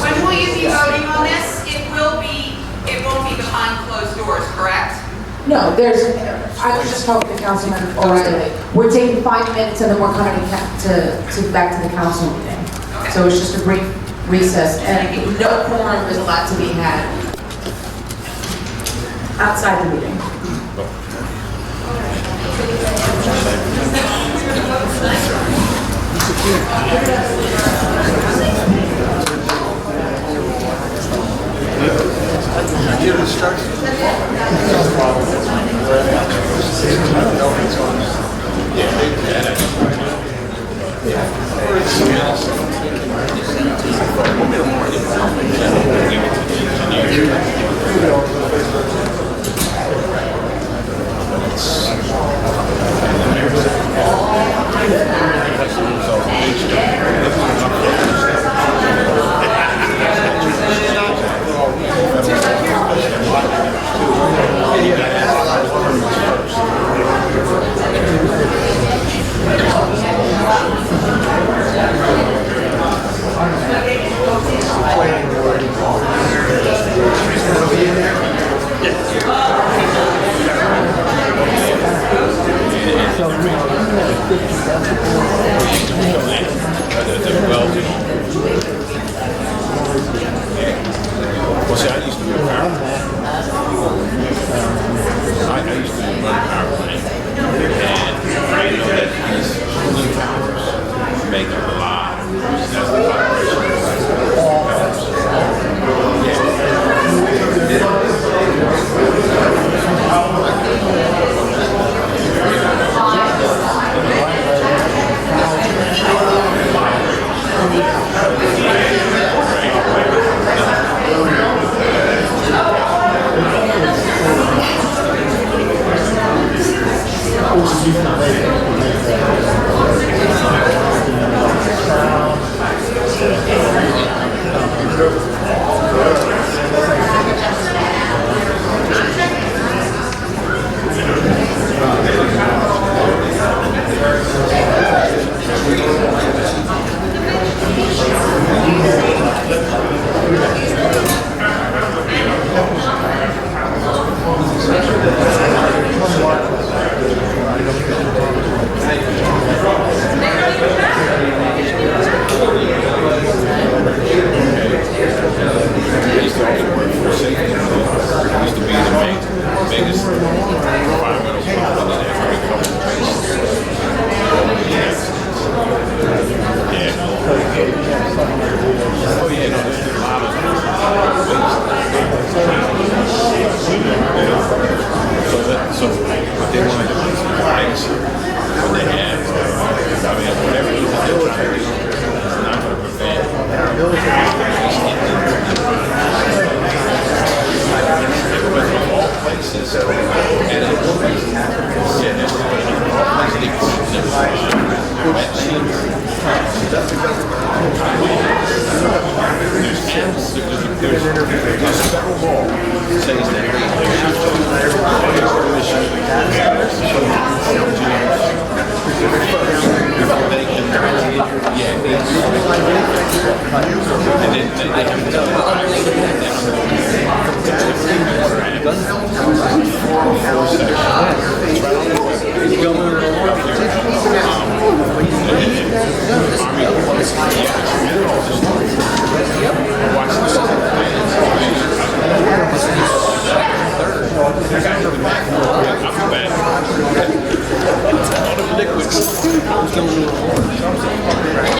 When will you be voting on this? It won't be behind closed doors, correct? No, I was just talking to Councilman O'Reilly. We're taking 5 minutes and then we're coming back to the council meeting. So it's just a brief recess and no quorum is allowed to be had outside the meeting. Yeah. they have. I mean, whatever you want to do, it's not going to prevent everybody from all places. And it will be, yeah, everybody from all places, they put it in there's several laws that says that they have to permission before they can, and then they have to tell